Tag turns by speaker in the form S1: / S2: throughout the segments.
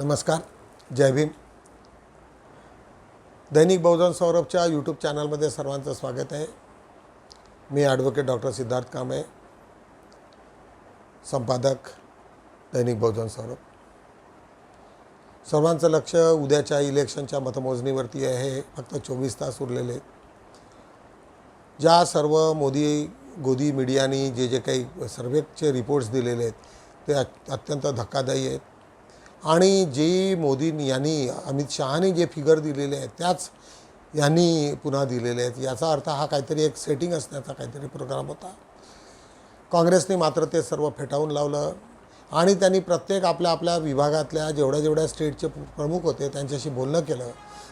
S1: नमस्कार, जय भीम। दैनिक बहुजन सौरभच्या यूट्यूब चॅनलमध्ये सर्वांचं स्वागत आहे। मी ॲडव्होकेट डॉक्टर सिद्धार्थ कांबळे, संपादक दैनिक बहुजन सौरभ। सर्वांचं लक्ष उद्याच्या इलेक्शनच्या मतमोजणीवरती आहे। फक्त 24 तास उरलेले आहेत। ज्या सर्व गोदी मीडियानी जे काही सर्वेचे रिपोर्ट्स दिलेले आहेत ते अत्यंत धक्कादायी आहेत आणि जे मोदी यांनी अमित शहानी जे फिगर दिलेले आहेत त्याच यांनी पुन्हा दिलेले आहेत। याचा अर्थ हा काहीतरी एक सेटिंग असण्याचा काहीतरी प्रोग्राम होता। काँग्रेसने मात्र ते सर्व फेटाळून लावलं आणि त्यांनी प्रत्येक आपल्या विभागातल्या जेवढ्या स्टेटचे प्रमुख होते त्यांच्याशी बोलणं केलं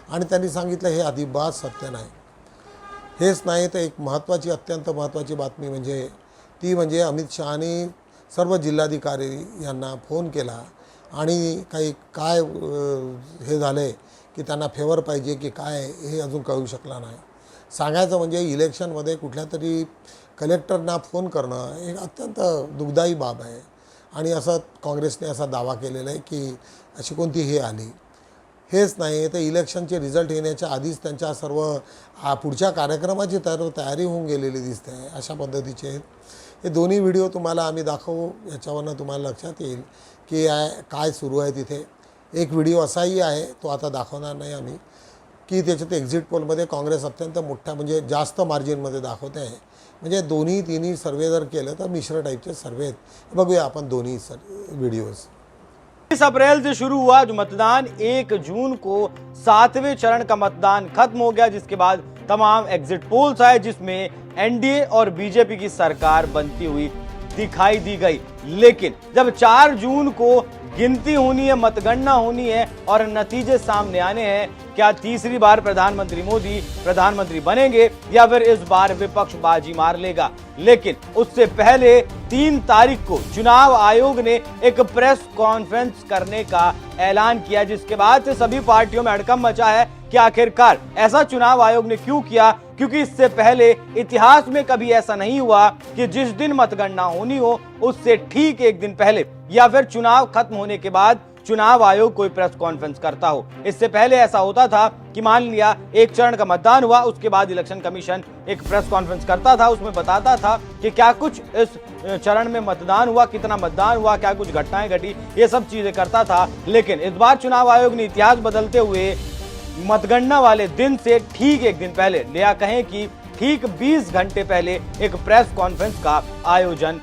S1: आणि त्यांनी सांगितलं हे अजिबात सत्य नाही। हेच नाही तर एक महत्त्वाची अत्यंत महत्त्वाची बातमी म्हणजे अमित शहानी सर्व जिल्हाधिकारी यांना फोन केला आणि काय हे झाले की त्यांना फेवर पाहिजे की काय हे अजून कळू शकला नाही। सांगायचं म्हणजे इलेक्शनमध्ये कुठल्यातरी कलेक्टरना फोन करणं एक अत्यंत दुःखदायी बाब आहे आणि असं काँग्रेसने असा दावा केलेला आहे की अशी कोणती हे आली। हेच नाही तर इलेक्शनचे रिझल्ट येण्याच्या आधीच त्यांच्या सर्व पुढच्या कार्यक्रमाची तयारी होऊन गेलेली दिसते आहे। अशा पद्धतीचे हे दोन्ही व्हिडिओ तुम्हाला आम्ही दाखवू, याच्यावरनं तुम्हाला लक्षात येईल की काय सुरू आहे तिथे। एक व्हिडिओ असाही आहे, तो आता दाखवणार नाही आम्ही, की त्याच्यात एक्झिट पोलमध्ये काँग्रेस अत्यंत मोठ्या म्हणजे जास्त मार्जिनमध्ये दाखवते आहे। म्हणजे तिन्ही सर्वे जर केलं तर मिश्र टाईपचे सर्वे आहेत। बघूया आपण दोन्ही वीडियोज़।
S2: 20 अप्रैल से शुरू हुआ जो मतदान 1 जून को 7वें चरण का मतदान खत्म हो गया, जिसके बाद तमाम एग्जिट पोल्स आए जिसमें एनडीए और बीजेपी की सरकार बनती हुई दिखाई दी गई। लेकिन जब 4 जून को गिनती होनी है, मतगणना होनी है और नतीजे सामने आने हैं, क्या तीसरी बार प्रधानमंत्री मोदी प्रधानमंत्री बनेंगे या फिर इस बार विपक्ष बाजी मार लेगा। लेकिन उससे पहले 3 तारीख को चुनाव आयोग ने एक प्रेस कॉन्फ्रेंस करने का ऐलान किया, जिसके बाद से सभी पार्टियों में हड़कंप मचा है कि आखिरकार ऐसा चुनाव आयोग ने क्यों किया, क्योंकि इससे पहले इतिहास में कभी ऐसा नहीं हुआ कि जिस दिन मतगणना होनी हो उससे ठीक एक दिन पहले या फिर चुनाव खत्म होने के बाद चुनाव आयोग कोई प्रेस कॉन्फ्रेंस करता हो। इससे पहले ऐसा होता था कि मान लिया एक चरण का मतदान हुआ, उसके बाद इलेक्शन कमीशन एक प्रेस कॉन्फ्रेंस करता था, उसमें बताता था कि क्या कुछ इस चरण में मतदान हुआ, कितना मतदान हुआ, क्या कुछ घटनाएं घटी, ये सब चीजें करता था। लेकिन इस बार चुनाव आयोग ने इतिहास बदलते हुए मतगणना वाले दिन से ठीक एक दिन पहले या कहें कि ठीक 20 घंटे पहले एक प्रेस कॉन्फ्रेंस का आयोजन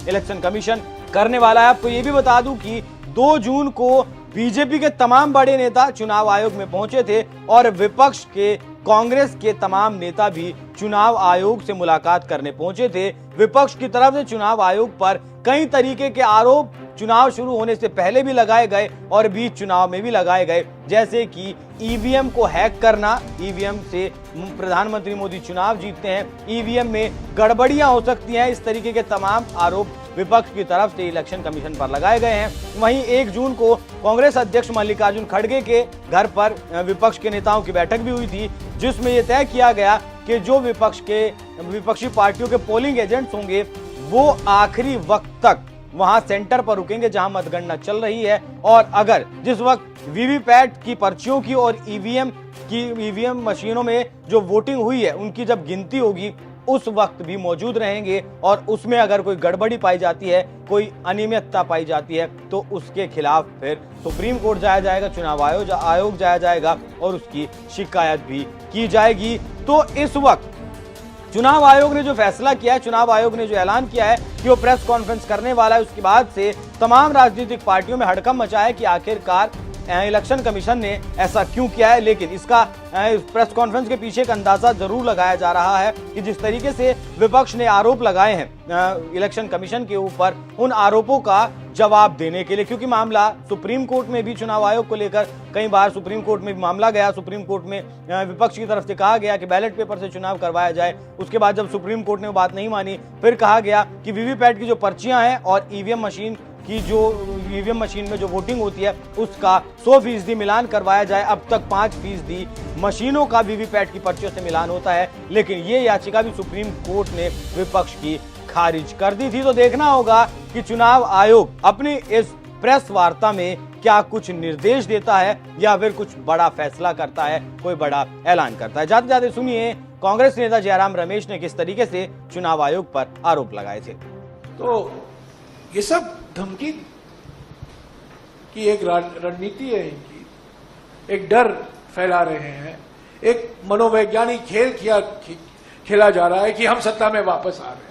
S2: इलेक्शन कमीशन करने वाला है। आपको ये भी बता दूं कि 2 जून को बीजेपी के तमाम बड़े नेता चुनाव आयोग में पहुंचे थे और विपक्ष के कांग्रेस के तमाम नेता भी चुनाव आयोग से मुलाकात करने पहुंचे थे। विपक्ष की तरफ से चुनाव आयोग पर कई तरीके के आरोप चुनाव शुरू होने से पहले भी लगाए गए और बीच चुनाव में भी लगाए गए, जैसे कि ईवीएम को हैक करना, ईवीएम से प्रधानमंत्री मोदी चुनाव जीतते हैं, ईवीएम में गड़बड़ियां हो सकती हैं। इस तरीके के तमाम आरोप विपक्ष की तरफ से इलेक्शन कमीशन पर लगाए गए हैं। वहीं 1 जून को कांग्रेस अध्यक्ष मल्लिकार्जुन खड़गे के घर पर विपक्ष के नेताओं की बैठक भी हुई थी, जिसमें यह तय किया गया कि जो विपक्षी पार्टियों के पोलिंग एजेंट्स होंगे वो आखिरी वक्त तक वहां सेंटर पर रुकेंगे जहां मतगणना चल रही है, और अगर जिस वक्त वीवीपैट की पर्चियों की और ईवीएम मशीनों में जो वोटिंग हुई है उनकी जब गिनती होगी उस वक्त भी मौजूद रहेंगे, और उसमें अगर कोई गड़बड़ी पाई जाती है, कोई अनियमितता पाई जाती है तो उसके खिलाफ फिर सुप्रीम कोर्ट जाया जाएगा, चुनाव आयोग जाया जाएगा और उसकी शिकायत भी की जाएगी। तो इस वक्त चुनाव आयोग ने जो फैसला किया है, चुनाव आयोग ने जो ऐलान किया है कि वो प्रेस कॉन्फ्रेंस करने वाला है, उसके बाद से तमाम राजनीतिक पार्टियों में हड़कंप मचा है कि आखिरकार इलेक्शन कमीशन ने ऐसा क्यों किया है। लेकिन इसका प्रेस कॉन्फ्रेंस के पीछे एक अंदाजा जरूर लगाया जा रहा है कि जिस तरीके से विपक्ष ने आरोप लगाए हैं इलेक्शन कमीशन के ऊपर, उन आरोपों का जवाब देने के लिए, क्योंकि मामला सुप्रीम कोर्ट में भी चुनाव आयोग को लेकर कई बार सुप्रीम कोर्ट में भी मामला गया। सुप्रीम कोर्ट में विपक्ष की तरफ से कहा गया कि बैलेट पेपर से चुनाव करवाया जाए। उसके बाद जब सुप्रीम कोर्ट ने वो बात नहीं मानी, फिर कहा गया कि वीवीपैट की जो पर्चियां हैं और ईवीएम मशीन में जो वोटिंग होती है उसका 100% मिलान करवाया जाए। अब तक 5% मशीनों का वीवीपैट की पर्चियों से मिलान होता है, लेकिन ये याचिका भी सुप्रीम कोर्ट ने विपक्ष की खारिज कर दी थी। तो देखना होगा कि चुनाव आयोग अपनी इस प्रेस वार्ता में क्या कुछ निर्देश देता है या फिर कुछ बड़ा फैसला करता है, कोई बड़ा ऐलान करता है। जाते जाते सुनिए कांग्रेस नेता जयराम रमेश ने किस तरीके से चुनाव आयोग पर आरोप लगाए थे।
S3: तो ये सब धमकी की एक रणनीति है इनकी, एक डर फैला रहे हैं, एक मनोवैज्ञानिक खेल खेला जा रहा है कि हम सत्ता में वापस आ रहे हैं।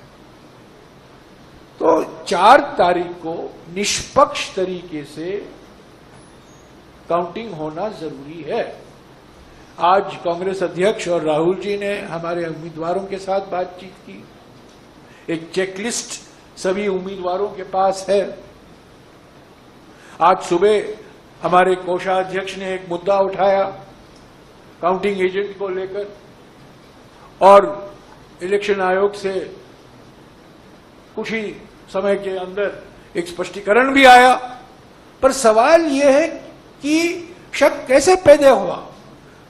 S3: तो 4 तारीख को निष्पक्ष तरीके से काउंटिंग होना जरूरी है। आज कांग्रेस अध्यक्ष और राहुल जी ने हमारे उम्मीदवारों के साथ बातचीत की, एक चेकलिस्ट सभी उम्मीदवारों के पास है। आज सुबह हमारे कोषाध्यक्ष ने एक मुद्दा उठाया काउंटिंग एजेंट को लेकर, और इलेक्शन आयोग से कुछ ही समय के अंदर एक स्पष्टीकरण भी आया। पर सवाल यह है कि शक कैसे पैदा हुआ।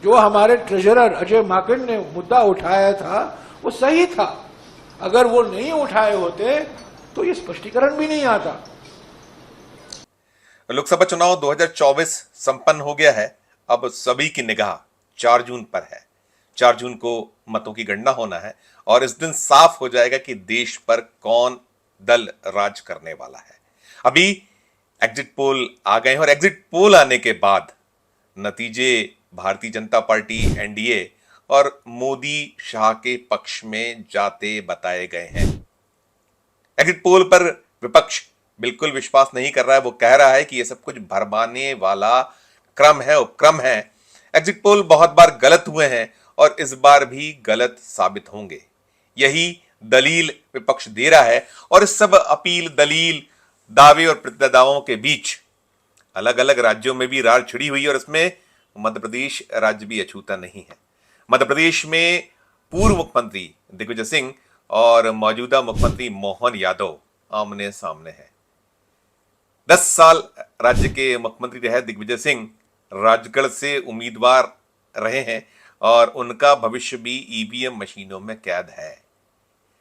S3: जो हमारे ट्रेजरर अजय माकन ने मुद्दा उठाया था वो सही था, अगर वो नहीं उठाए होते तो ये स्पष्टीकरण भी नहीं आता।
S4: लोकसभा चुनाव 2024 संपन्न हो गया है। अब सभी की निगाह 4 जून पर है। 4 जून को मतों की गणना होना है और इस दिन साफ हो जाएगा कि देश पर कौन दल राज करने वाला है। अभी एग्जिट पोल आ गए हैं और एग्जिट पोल आने के बाद नतीजे भारतीय जनता पार्टी एनडीए और मोदी शाह के पक्ष में जाते बताए गए हैं। एग्जिट पोल पर विपक्ष बिल्कुल विश्वास नहीं कर रहा है। वो कह रहा है कि यह सब कुछ भरमाने वाला क्रम है, उपक्रम है। एग्जिट पोल बहुत बार गलत हुए हैं और इस बार भी गलत साबित होंगे, यही दलील विपक्ष दे रहा है। और इस सब अपील, दलील, दावे और प्रतिदावों के बीच अलग अलग राज्यों में भी रार छिड़ी हुई और इसमें मध्य प्रदेश राज्य भी अछूता नहीं है। मध्य प्रदेश में पूर्व मुख्यमंत्री दिग्विजय सिंह और मौजूदा मुख्यमंत्री मोहन यादव आमने सामने हैं। 10 साल राज्य के मुख्यमंत्री रहे दिग्विजय सिंह राजगढ़ से उम्मीदवार रहे हैं और उनका भविष्य भी ईवीएम मशीनों में कैद है।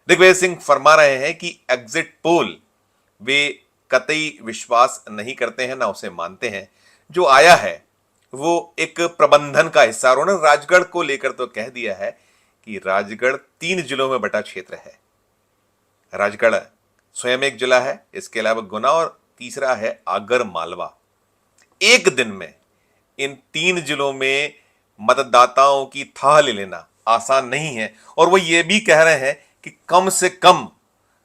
S4: दिग्विजय सिंह फरमा रहे हैं कि एग्जिट पोल वे कतई विश्वास नहीं करते हैं, ना उसे मानते हैं। जो आया है वो एक प्रबंधन का हिस्सा। उन्होंने राजगढ़ को लेकर तो कह दिया है कि राजगढ़ 3 जिलों में बटा क्षेत्र है। राजगढ़ स्वयं एक जिला है, इसके अलावा गुना और तीसरा है आगर मालवा। एक दिन में इन 3 जिलों में मतदाताओं की थाह ले लेना आसान नहीं है और वो ये भी कह रहे हैं कि कम से कम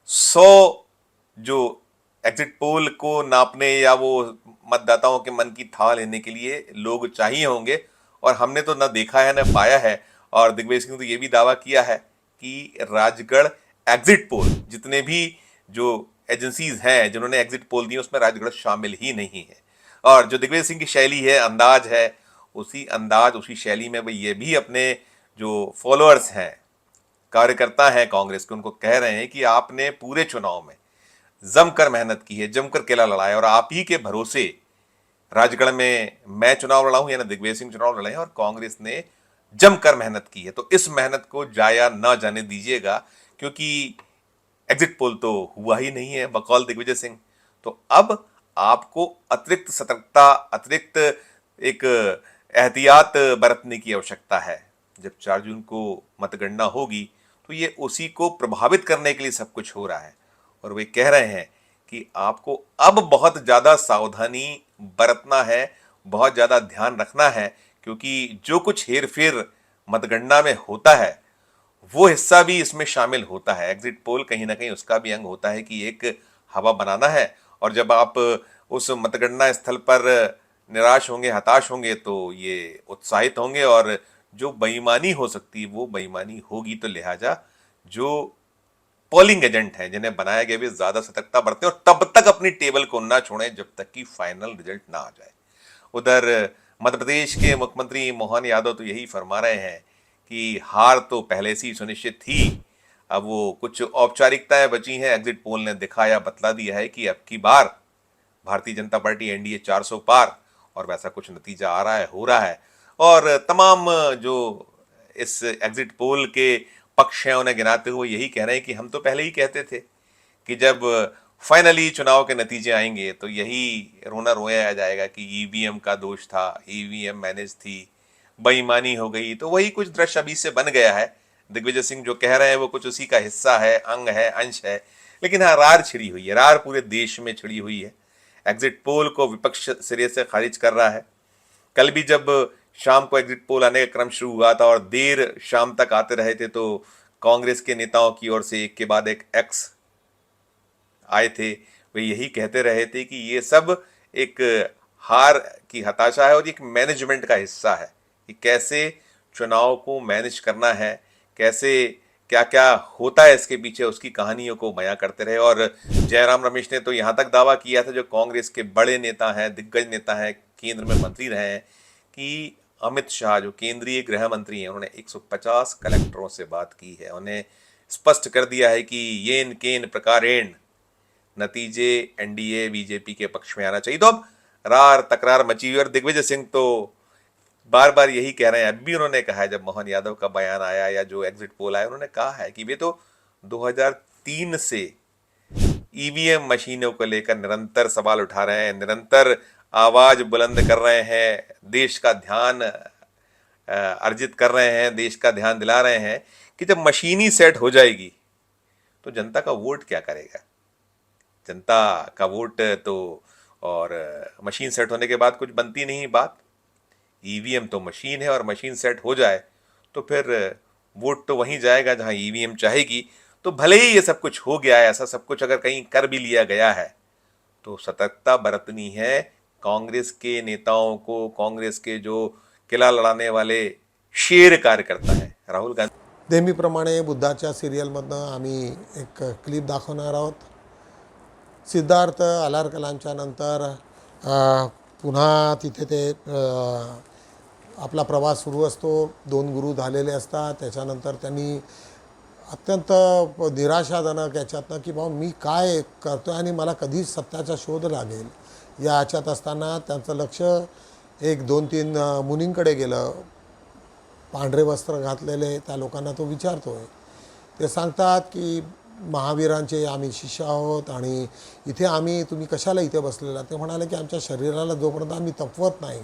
S4: 100 जो एग्जिट पोल को नापने या वो मतदाताओं के मन की थाह लेने के लिए लोग चाहिए होंगे और हमने तो ना देखा है ना पाया है। और दिग्विजय सिंह ने तो ये भी दावा किया है कि राजगढ़ एग्जिट पोल, जितने भी जो एजेंसीज हैं जिन्होंने एग्जिट पोल दिए उसमें राजगढ़ शामिल ही नहीं है। और जो दिग्विजय सिंह की शैली है, अंदाज है, उसी शैली में वो ये भी अपने जो फॉलोअर्स हैं, कार्यकर्ता हैं कांग्रेस के, उनको कह रहे हैं कि आपने पूरे चुनाव में जमकर मेहनत की है, जमकर किला लड़ाया और आप ही के भरोसे राजगढ़ में मैं चुनाव लड़ा हूं या ना दिग्विजय सिंह चुनाव लड़े हैं और कांग्रेस ने जमकर मेहनत की है। तो इस मेहनत को जाया न जाने दीजिएगा, क्योंकि एग्जिट पोल तो हुआ ही नहीं है बकौल दिग्विजय सिंह। तो अब आपको अतिरिक्त सतर्कता, अतिरिक्त एक एहतियात बरतने की आवश्यकता है। जब 4 जून को मतगणना होगी तो ये उसी को प्रभावित करने के लिए सब कुछ हो रहा है और वे कह रहे हैं कि आपको अब बहुत ज़्यादा सावधानी बरतना है, बहुत ज़्यादा ध्यान रखना है, क्योंकि जो कुछ हेरफेर मतगणना में होता है वो हिस्सा भी इसमें शामिल होता है। एग्जिट पोल कहीं ना कहीं उसका भी अंग होता है कि एक हवा बनाना है और जब आप उस मतगणना स्थल पर निराश होंगे, हताश होंगे तो ये उत्साहित होंगे और जो बेईमानी हो सकती है वो बेईमानी होगी। तो लिहाजा जो पोलिंग एजेंट हैं जिन्हें बनाया गया वे ज्यादा सतर्कता बरतें और तब तक अपनी टेबल को ना छोड़ें जब तक कि फाइनल रिजल्ट ना आ जाए। उधर मध्य प्रदेश के मुख्यमंत्री मोहन यादव तो यही फरमा रहे हैं कि हार तो पहले से ही सुनिश्चित थी, अब वो कुछ औपचारिकताएं बची हैं। एग्जिट पोल ने दिखाया, बतला दिया है कि अब की बार भारतीय जनता पार्टी एनडीए 400 पार और वैसा कुछ नतीजा आ रहा है, हो रहा है। और तमाम जो इस एग्जिट पोल के पक्ष हैं उन्हें गिनाते हुए यही कह रहे हैं कि हम तो पहले ही कहते थे कि जब फाइनली चुनाव के नतीजे आएंगे तो यही रोना रोया जाएगा कि ईवीएम का दोष था, ईवीएम मैनेज थी, बेईमानी हो गई। तो वही कुछ दृश्य अभी से बन गया है। दिग्विजय सिंह जो कह रहे हैं वो कुछ उसी का हिस्सा है, अंग है, अंश है। लेकिन हाँ, रार छिड़ी हुई है, रार पूरे देश में छिड़ी हुई है। एग्जिट पोल को विपक्ष सिरे से खारिज कर रहा है। कल भी जब शाम को एग्जिट पोल आने का क्रम शुरू हुआ था और देर शाम तक आते रहे थे, तो कांग्रेस के नेताओं की ओर से एक के बाद एक एक्स आए थे। वे यही कहते रहे थे कि ये सब एक हार की हताशा है और एक मैनेजमेंट का हिस्सा है कि कैसे चुनाव को मैनेज करना है, कैसे क्या क्या होता है इसके पीछे, उसकी कहानियों को बयां करते रहे। और जयराम रमेश ने तो यहाँ तक दावा किया था, जो कांग्रेस के बड़े नेता हैं, दिग्गज नेता हैं, केंद्र में मंत्री रहे हैं, कि अमित शाह जो केंद्रीय गृह मंत्री हैं, उन्होंने 150 कलेक्टरों से बात की है। उन्हें स्पष्ट कर दिया है कि येन केन प्रकारेण नतीजे एनडीए बीजेपी के पक्ष में आना चाहिए। तो अब रार तकरार मची हुई और दिग्विजय सिंह तो बार बार यही कह रहे हैं। अब भी उन्होंने कहा है, जब मोहन यादव का बयान आया या जो एग्जिट पोल आया, उन्होंने कहा है कि वे तो 2003 से ईवीएम मशीनों को लेकर निरंतर सवाल उठा रहे हैं, निरंतर आवाज बुलंद कर रहे हैं, देश का ध्यान अर्जित कर रहे हैं, देश का ध्यान दिला रहे हैं कि जब मशीन ही सेट हो जाएगी तो जनता का वोट क्या करेगा। जनता का वोट तो, और मशीन सेट होने के बाद कुछ बनती नहीं बात। ईवीएम तो मशीन है और मशीन सेट हो जाए तो फिर वोट तो वहीं जाएगा जहां ईवीएम चाहेगी। तो भले ही ये सब कुछ हो गया है, ऐसा सब कुछ अगर कहीं कर भी लिया गया है, तो सतर्कता बरतनी है कांग्रेस के नेताओं को, कांग्रेस के जो किला लढाने वाले शेर कार्यकर्ता है राहुल गांधी।
S1: नेहमीप्रमाणे बुद्धाच्या सिरियलमधनं आम्ही एक क्लिप दाखवणार आहोत। सिद्धार्थ आलारकलांच्या नंतर पुन्हा तिथे ते आपला प्रवास सुरू असतो। 2 गुरु झालेले असतात। त्याच्यानंतर त्यांनी अत्यंत निराशाजनक याच्यातनं की बाबा मी काय करतो आणि मला कधी सत्याचा शोध लागेल याच्यात असताना त्यांचं लक्ष एक 2-3 मुनींकडे गेलं। पांढरे वस्त्र घातलेले त्या लोकांना तो विचारतोय। ते सांगतात की महावीरांचे आम्ही शिष्य आहोत आणि इथे आम्ही, तुम्ही कशाला इथे बसलेला। ते म्हणाले की आमच्या शरीराला जोपर्यंत आम्ही तपवत नाही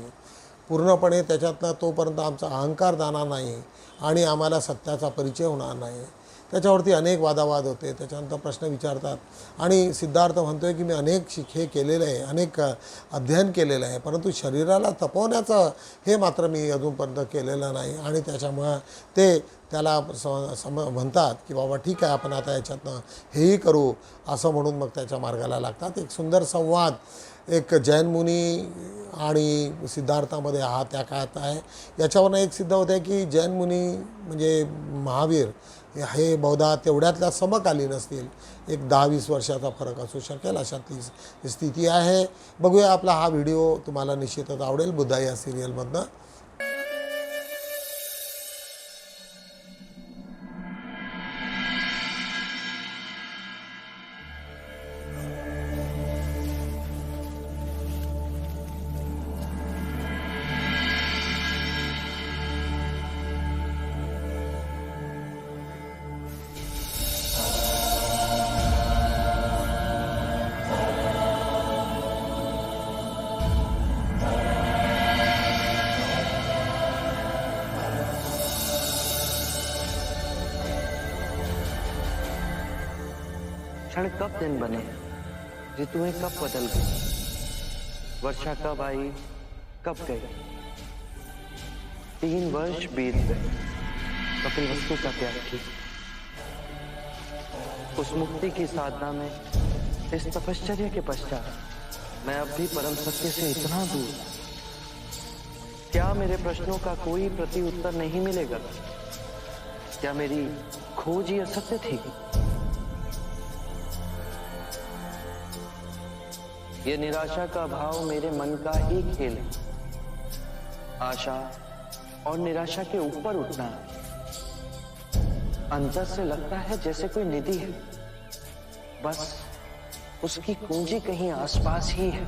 S1: पूर्णपणे, त्याच्यातनं तोपर्यंत आमचा अहंकार जाणार नाही आणि आम्हाला सत्याचा परिचय होणार नाही। त्याच्यावरती अनेक वादावाद होते। त्याच्यानंतर प्रश्न विचारतात आणि सिद्धार्थ म्हणतोय की मी अनेक हे केलेलं आहे, अनेक अध्ययन केलेलं आहे, परंतु शरीराला तपवण्याचं हे मात्र मी अजूनपर्यंत केलेलं नाही। आणि त्याच्यामुळे ते त्याला म्हणतात की बाबा ठीक आहे, आपण आता याच्यातनं हेही करू असं म्हणून मग त्याच्या मार्गाला लागतात। एक सुंदर संवाद एक जैन मुनी आणि सिद्धार्थामध्ये हा त्या काळात आहे। याच्यावरनं एक सिद्ध होतं की जैन मुनी म्हणजे महावीर हे बहुधा तेवढ्यातल्या समकालीन असतील। एक 10-20 वर्षाचा फरक असू शकेल, अशातली स्थिती आहे। बघूया, आपला हा व्हिडिओ तुम्हाला निश्चितच आवडेल बुद्धा या सिरियलमधनं।
S5: क्षण कब दिन बने, ऋतुएं कब बदल गई, वर्षा कब आई कब गई। 3 वर्ष बीत गए कपिलवस्तु का त्याग की। उस मुक्ति की साधना में, इस तपश्चर्या के पश्चात मैं अब भी परम सत्य से इतना दूर। क्या मेरे प्रश्नों का कोई प्रति उत्तर नहीं मिलेगा? क्या मेरी खोज ही असत्य थी? ये निराशा का भाव मेरे मन का ही खेल है। आशा और निराशा के ऊपर उठना अंदर से लगता है जैसे कोई निधि है, बस उसकी कुंजी कहीं आसपास ही है।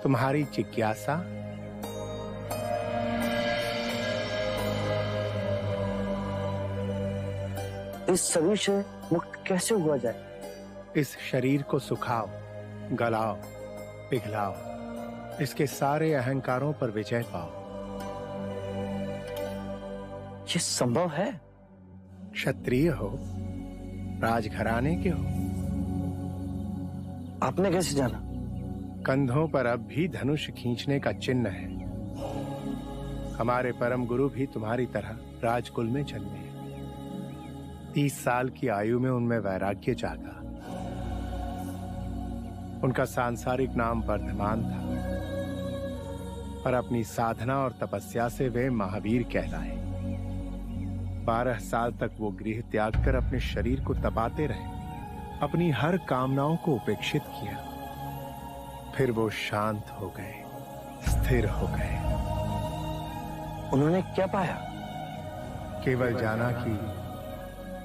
S6: तुम्हारी जिज्ञासा
S5: इस शरीर से मुक्त कैसे हुआ जाए?
S6: इस शरीर को सुखाओ, गलाओ, पिघलाओ, इसके सारे अहंकारों पर विजय पाओ।
S5: ये संभव है?
S6: क्षत्रिय हो, राजघराने के हो,
S5: आपने कैसे जाना?
S6: कंधों पर अब भी धनुष खींचने का चिन्ह है। हमारे परम गुरु भी तुम्हारी तरह राजकुल में जन्मे। 30 साल की आयु में उनमें वैराग्य जागा। उनका सांसारिक नाम वर्धमान था, पर अपनी साधना और तपस्या से वे महावीर कहलाए। 12 साल तक वो गृह त्याग कर अपने शरीर को तपाते रहे, अपनी हर कामनाओं को उपेक्षित किया। फिर वो शांत हो गए, स्थिर हो गए।
S5: उन्होंने क्या पाया?
S6: केवल जाना कि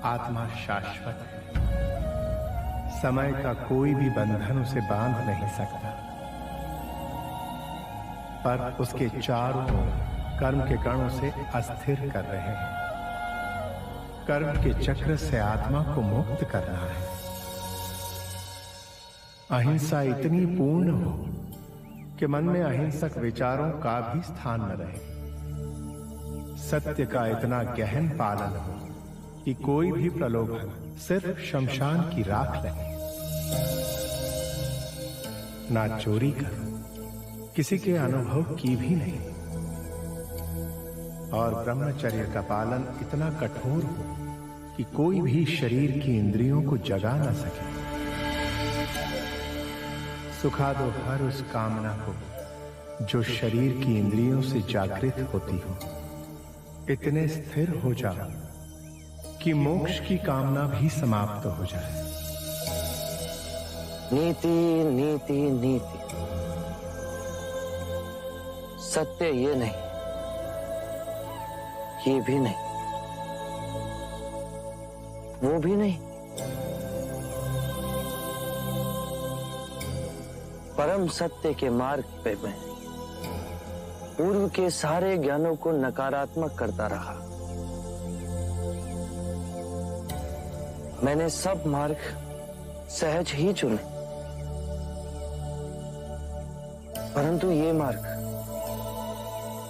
S6: आत्मा शाश्वत है। समय का कोई भी बंधन उसे बांध नहीं सकता, पर उसके चारों ओर कर्म के कण उसे अस्थिर कर रहे हैं। कर्म के चक्र से आत्मा को मुक्त करना है। अहिंसा इतनी पूर्ण हो कि मन में अहिंसक विचारों का भी स्थान न रहे। सत्य का इतना गहन पालन हो कि कोई भी प्रलोभन सिर्फ शमशान की राख लगे। ना चोरी कर, किसी के अनुभव की भी नहीं, और ब्रह्मचर्य का पालन इतना कठोर हो कि कोई भी शरीर की इंद्रियों को जगा न सके। सुखा दो हर उस कामना को जो शरीर की इंद्रियों से जागृत होती हो। इतने स्थिर हो जाओ कि मोक्ष की कामना भी समाप्त हो जाए।
S5: नीति नीति नीति। सत्य ये नहीं, ये भी नहीं, वो भी नहीं। परम सत्य के मार्ग पे मैं पूर्व के सारे ज्ञानों को नकारात्मक करता रहा। मैंने सब मार्ग सहज ही चुने, परंतु ये मार्ग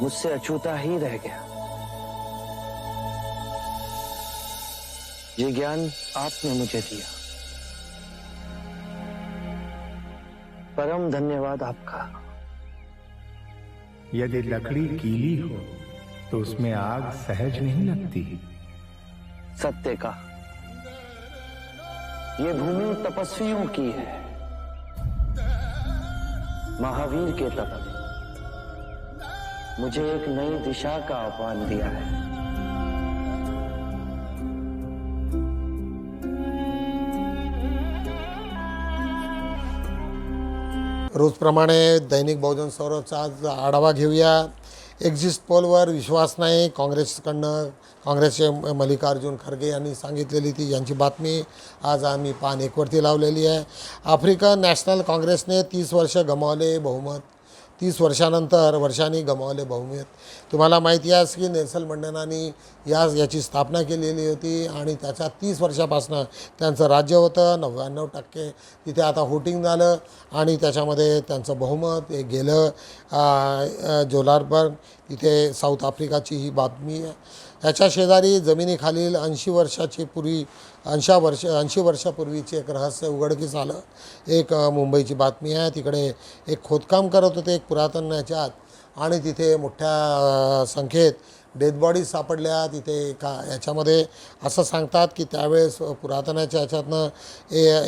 S5: मुझसे अछूता ही रह गया। ये ज्ञान आपने मुझे दिया, परम धन्यवाद आपका।
S6: यदि लकड़ी गीली हो तो उसमें आग सहज नहीं लगती।
S5: सत्य का ये भूमि तपस्वियों की है। महावीर के तप ने मुझे एक नई दिशा का आह्वान दिया है।
S1: रोजप्रमाणे दैनिक बहुजन सौरभचा आज आढावा घेऊया। एक्झिट पोलवर विश्वास नाही, काँग्रेसचे मल्लिकार्जुन खरगे यांनी सांगितलेली ती यांची बातमी आज आम्ही पान 1 वरती लावलेली आहे। आफ्रिकन नॅशनल काँग्रेसने 30 वर्ष गमावले बहुमत, 30 वर्षांनी गमावले बहुमत। तुम्हाला माहिती आहे की नेल्सन मंडेलांनी याची स्थापना केलेली होती आणि त्याच्या 30 वर्षापासून त्यांचं राज्य होतं। 99% तिथे आता व्होटिंग झालं आणि त्याच्यामध्ये त्यांचं बहुमत हे गेलं। जोहान्सबर्ग तिथे साऊथ आफ्रिकाची ही बातमी आहे। याच्या शेजारी जमिनीखालील 80 वर्षापूर्वीचे एक रहस्य उघडकीस आलं। एक मुंबईची बातमी आहे। तिकडे एक खोदकाम करत होते एक पुरातन याच्यात आणि तिथे मोठ्या संख्येत डेड बॉडीज सापडल्या। तिथे याच्यामध्ये असं सांगतात की त्यावेळेस पुरातनाच्या याच्यातनं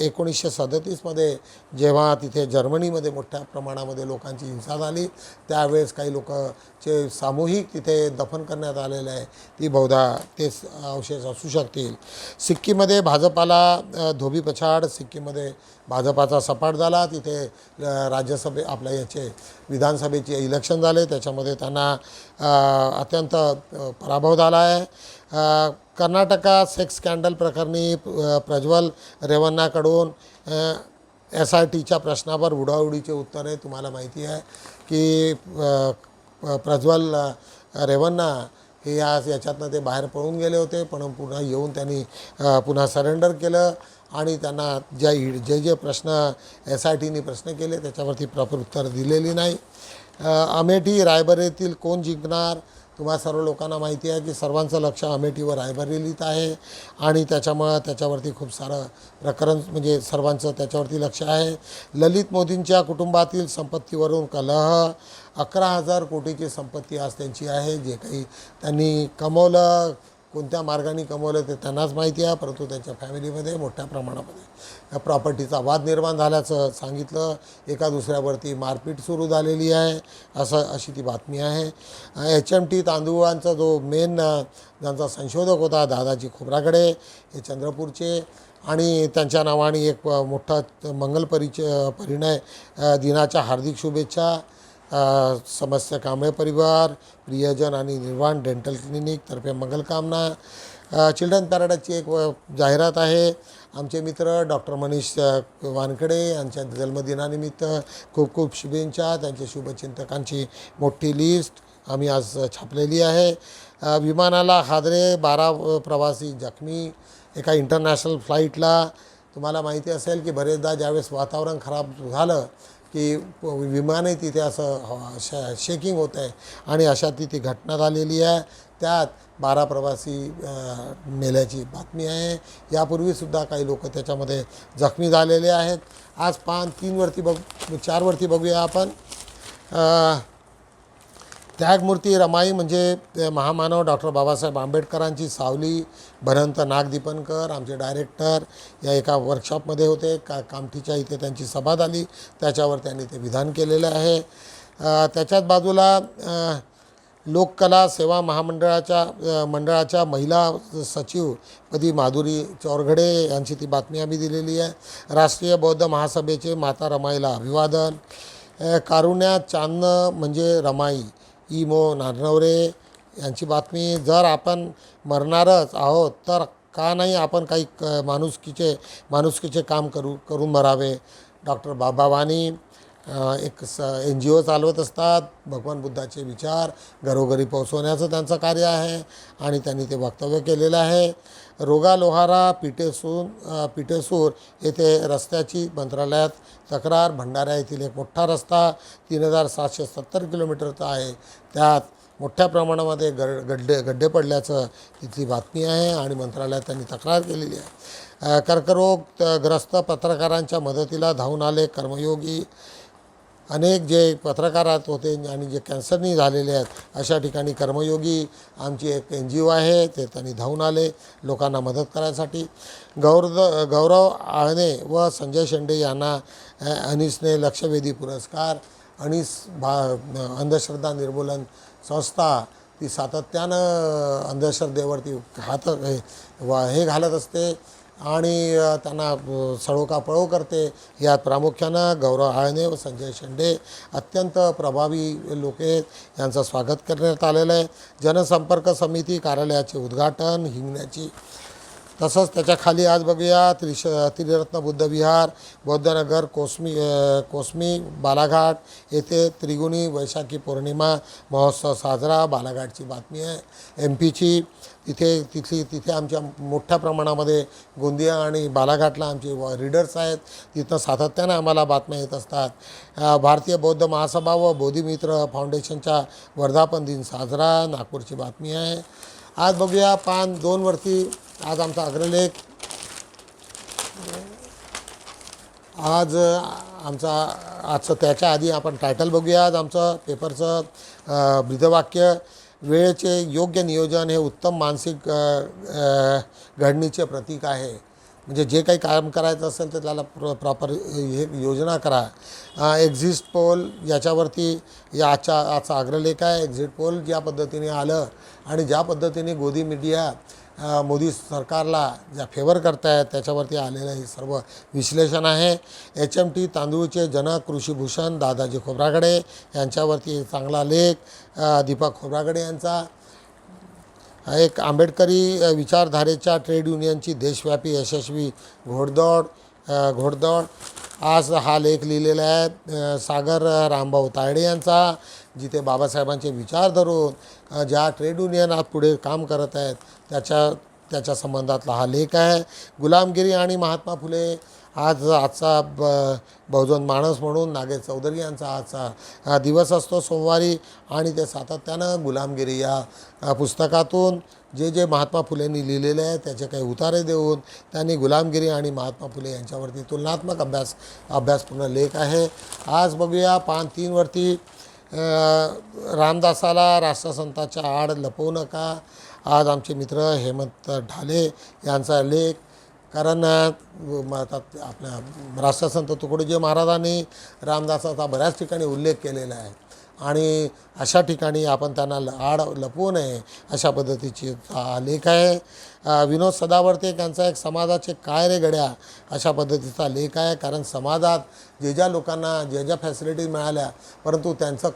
S1: 1937मध्ये जेव्हा तिथे जर्मनीमध्ये मोठ्या प्रमाणामध्ये लोकांची हिंसा झाली, त्यावेळेस काही लोकांचे सामूहिक तिथे दफन करण्यात आलेले आहे। ती बहुधा तेच अवशेष असू शकतील। सिक्कीममध्ये भाजपाला धोबी पछाड, सिक्कीममध्ये भाजपाचा सपाट झाला। तिथे राज्यसभे आपल्या याचे विधानसभेचे इलेक्शन झाले, त्याच्यामध्ये त्यांना अत्यंत पराभव झाला आहे। कर्नाटका सेक्स स्कॅन्डल प्रकरणी प्रज्वल रेवन्नाकडून SITच्या प्रश्नावर उडाउडीचे उत्तर आहे. तुम्हाला माहिती आहे की प्रज्वल रेवन्ना हे याच्यातनं ते बाहेर पळून गेले होते, पण पुन्हा येऊन त्यांनी पुन्हा सरेंडर केलं आणि त्यांना जे प्रश्न SITनी प्रश्न केले त्याच्यावरती प्रॉपर उत्तर दिलेली नाही. अमेठी रायबरेलीतील कोण जिंकणार? तुम्हा सर्व लोकांना माहिती आहे की सर्वांचं लक्ष अमेठीवर रायबरेलीत आहे आणि त्याच्यामुळं त्याच्यावरती खूप सारं प्रकरण म्हणजे सर्वांचं त्याच्यावरती लक्ष आहे. ललित मोदींच्या कुटुंबातील संपत्तीवरून कलह. 11,000 कोटीची संपत्ती आज त्यांची आहे. जे काही त्यांनी कमवलं, कोणत्या मार्गाने कमवलं ते त्यांनाच माहिती आहे, परंतु त्यांच्या फॅमिलीमध्ये मोठ्या प्रमाणामध्ये प्रॉपर्टीचा वाद निर्माण झाल्याचं सांगितलं. एका दुसऱ्यावरती मारपीट सुरू झालेली आहे अशी ती बातमी आहे. HMT तांदूळांचा जो मेन ज्यांचा संशोधक होता दादाजी खोब्रागडे हे चंद्रपूरचे आणि त्यांच्या नावाने एक मोठा मंगल परिणय दिनाच्या हार्दिक शुभेच्छा. समस्त कांबळे परिवार, प्रियजन आणि निर्वाण डेंटल क्लिनिक तर्फे मंगलकामना. चिल्ड्रन पॅराडाईजची एक जाहिरात आहे. आमचे मित्र डॉक्टर मनीष वानकडे यांच्या जन्मदिनानिमित्त खूप खूप शुभेच्छा. त्यांचे शुभचिंतकांची मोठी लिस्ट आम्ही आज छापलेली आहे. विमानाला हादरे, 12 प्रवासी जखमी एका इंटरनॅशनल फ्लाईटला. तुम्हाला माहिती असेल की बरेचदा ज्यावेळेस वातावरण खराब झालं की विमानही तिथे असं शेकिंग होत आहे आणि अशातली ती घटना झालेली आहे. त्यात 12 प्रवासी मेल्याची बातमी आहे. यापूर्वीसुद्धा काही लोक त्याच्यामध्ये जखमी झालेले आहेत. आज 4वरती बघूया आपण. त्यागमूर्ती रमाई म्हणजे महामानव डॉक्टर बाबासाहेब आंबेडकरांची सावली. भरंत नागदीपनकर आमचे डायरेक्टर या एका वर्कशॉपमध्ये होते. कामठीच्या इथे त्यांची सभा झाली, त्याच्यावर त्यांनी ते विधान केलेलं आहे. त्याच्याच बाजूला लोककला सेवा मंडळाच्या महिला सचिवपदी माधुरी चौरघडे यांची ती बातमी आम्ही दिलेली आहे. राष्ट्रीय बौद्ध महासभेचे माता रमाईला अभिवादन. कारुण्यात चांदणं म्हणजे रमाई इमो नारनवरे यांची बातमी. जर आपण मरणारच आहोत तर का नाही आपण काही माणुसकीचे काम करून मरावे. डॉक्टर बाबा वाणी एक NGO चालवत असतात. भगवान बुद्धाचे विचार घरोघरी पोहोचवण्याचं त्यांचं कार्य आहे आणि त्यांनी ते वक्तव्य केलेलं आहे. रोगा लोहारा पिठेसूर येथे रस्त्याची मंत्रालयात तक्रार. भंडारा येथील एक मोठा रस्ता 3770 किलोमीटरचा आहे. त्यात मोठ्या प्रमाणामध्ये गड्डे तिथली बातमी आहे आणि मंत्रालयात त्यांनी तक्रार केलेली आहे. कर्करोगग्रस्त पत्रकारांच्या मदतीला धावून आले कर्मयोगी. अनेक जे पत्रकार होते आणि जे कॅन्सरनी झालेले आहेत अशा ठिकाणी कर्मयोगी आमची एक NGO आहे, ते त्यांनी धावून आले लोकांना मदत करायसाठी. गौरव आळणे व संजय शेंडे यांना अनिसने लक्षवेधी पुरस्कार. अंधश्रद्धा निर्मूलन संस्था ती सातत्यानं अंधश्रद्धेवरती हे घालत असते आणि त्यांना सळोकापळो करते. यात प्रामुख्यानं गौरव आळणे व संजय शेंडे अत्यंत प्रभावी लोक आहेत. यांचं स्वागत करण्यात आलेलं आहे. जनसंपर्क समिती कार्यालयाचे उद्घाटन हिंगण्याची. तसंच त्याच्या खाली आज बघूया त्रिरत्न बुद्ध विहार बौद्धनगर कोसमी बालाघाट येथे त्रिगुणी वैशाखी पौर्णिमा महोत्सव साजरा. बालाघाटची बातमी आहे MPची. तिथे आमच्या मोठ्या प्रमाणामध्ये गोंदिया आणि बालाघाटला आमचे रीडर्स आहेत. तिथं सातत्यानं आम्हाला बातम्या येत असतात. भारतीय बौद्ध महासभा व बोधिमित्र फाउंडेशनचा वर्धापन दिन साजरा. नागपूरची बातमी आहे. आज बघूया पान 2वरती आज आमचा अग्रलेख. आजचं त्याच्या आधी आपण टायटल बघूया. आज आमचं पेपरचं ब्रीदवाक्य. वेळेचे योग्य नियोजन हे उत्तम मानसिक घडणीचे प्रतीक आहे. म्हणजे जे काही काम करायचं असेल तर त्याला प्रॉपर योजना करा. एक्झिट पोल याच्यावरती आजचा अग्रलेख आहे. एक्झिट पोल ज्या पद्धतीने आलं आणि ज्या पद्धतीने गोदी मीडिया मोदी सरकारला ज्या फेवर करतायत त्याच्यावरती आलेलं हे सर्व विश्लेषण आहे. HMT तांदूळचे जनक कृषीभूषण दादाजी खोब्रागडे यांच्यावरती एक चांगला लेख. दीपक खोब्रागडे यांचा एक आंबेडकरी विचारधारेच्या ट्रेड युनियनची देशव्यापी यशस्वी घोडदौड. आज हा लेख लिहिलेला आहे सागर रामभाऊ तायडे यांचा, जिथे बाबासाहेबांचे विचार धरून ज्या ट्रेड युनियन आज पुढे काम करत आहेत त्याच्या संबंधातला हा लेख आहे. गुलामगिरी आणि महात्मा फुले आजचा बहुजन माणस म्हणून नागेश चौधरी यांचा आजचा दिवस असतो सोमवारी, आणि ते सातत्यानं गुलामगिरी या पुस्तकातून जे महात्मा फुलेंनी लिहिलेले आहे त्याचे काही उतारे देऊन त्यांनी गुलामगिरी आणि महात्मा फुले यांच्यावरती तुलनात्मक अभ्यासपूर्ण लेख आहे. आज बघूया पान 3 वरती रामदासाला राष्ट्रसंताच्या आड लपवू नका. आज आमचे मित्र हेमंत ढाले यांचा लेख, कारण आपल्या राष्ट्रसंत तुकडोजी महाराजांनी रामदासाचा बऱ्याच ठिकाणी उल्लेख केलेला आहे आणि अशा ठिकाणी आपण त्यांना आड लपवू नये अशा पद्धतीची हा लेख आहे. विनोद सदावर्ते यांचा एक समाजाचे काय रे गड्या अशा पद्धतीचा लेख आहे, कारण समाजात ज्या लोकांना ज्या फॅसिलिटीज मिळाल्या परंतु त्यांचं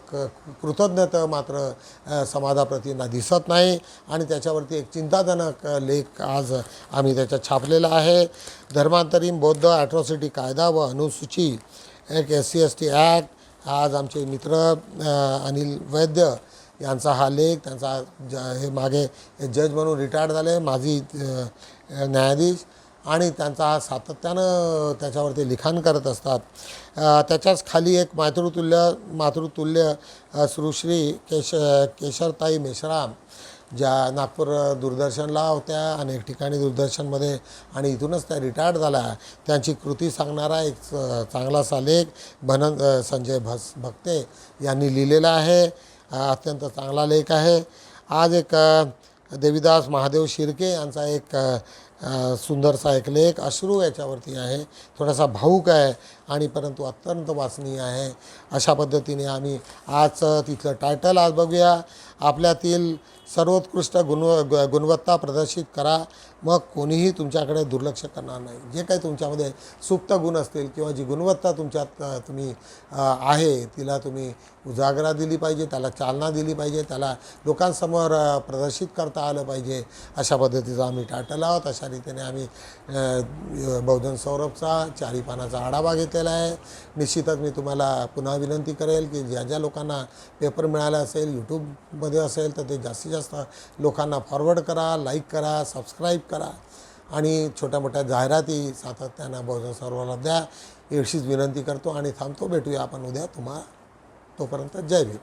S1: कृतज्ञता मात्र समाजाप्रती दिसत नाही, आणि त्याच्यावरती एक चिंताजनक लेख आज आम्ही त्याच्यात छापलेला आहे. धर्मांतरीण बौद्ध ॲट्रॉसिटी कायदा व अनुसूची एक SC/ST ॲक्ट, आज आमचे मित्र अनिल वैद्य यांचा हा लेख, त्यांचा हे मागे जज म्हणून रिटायर्ड झाले माजी न्यायाधीश, आणि त्यांचा हा सातत्यानं त्याच्यावरती लिखाण करत असतात. त्याच्याच खाली एक मातृतुल्य सुश्री केशरताई मेश्राम, ज्या नागपूर दूरदर्शनला होत्या, अनेक ठिकाणी दूरदर्शनमध्ये, आणि इथूनच त्या रिटायर्ड झाल्या, त्यांची कृती सांगणारा एक चांगलासा लेख संजय भक्ते यांनी लिहिलेला आहे. अत्यंत चांगला लेख आहे. आज एक देवीदास महादेव शिर्के यांचा एक सुंदरसा एक लेख अश्रू याच्यावरती आहे, थोडासा भावूक आहे आणि परंतु अत्यंत वाचनीय आहे. अशा पद्धतीने आम्ही आज तिथलं टायटल आज बघूया. आपल्यातील सर्वोत्कृष्ट गुणवत्ता प्रदर्शित करा, मग कोणीही तुमच्याकडे दुर्लक्ष करणार नाही. जे काही तुमच्यामध्ये सुप्त गुण असतील किंवा जी गुणवत्ता तुमच्यात तुम्ही आहे तिला तुम्ही उजागरा दिली पाहिजे, त्याला चालना दिली पाहिजे, त्याला लोकांसमोर प्रदर्शित करता आलं पाहिजे. अशा पद्धतीचा आम्ही टायटल आहोत. अशा रीतीने आम्ही बहुजन सौरभचा 4 पानाचा आढावा घेतलेला आहे. निश्चितच मी तुम्हाला पुन्हा विनंती करेल की ज्या लोकांना पेपर मिळाला असेल, यूट्यूबमध्ये असेल तर ते जास्तीत जास्त लोकांना फॉरवर्ड करा, लाईक करा, सबस्क्राईब करा आणि छोट्या मोठ्या जाहिराती सातत्यानं बहुजन सौरभला द्या, एवढीच विनंती करतो आणि थांबतो. भेटूया आपण उद्या. तोपर्यंत जय भीम.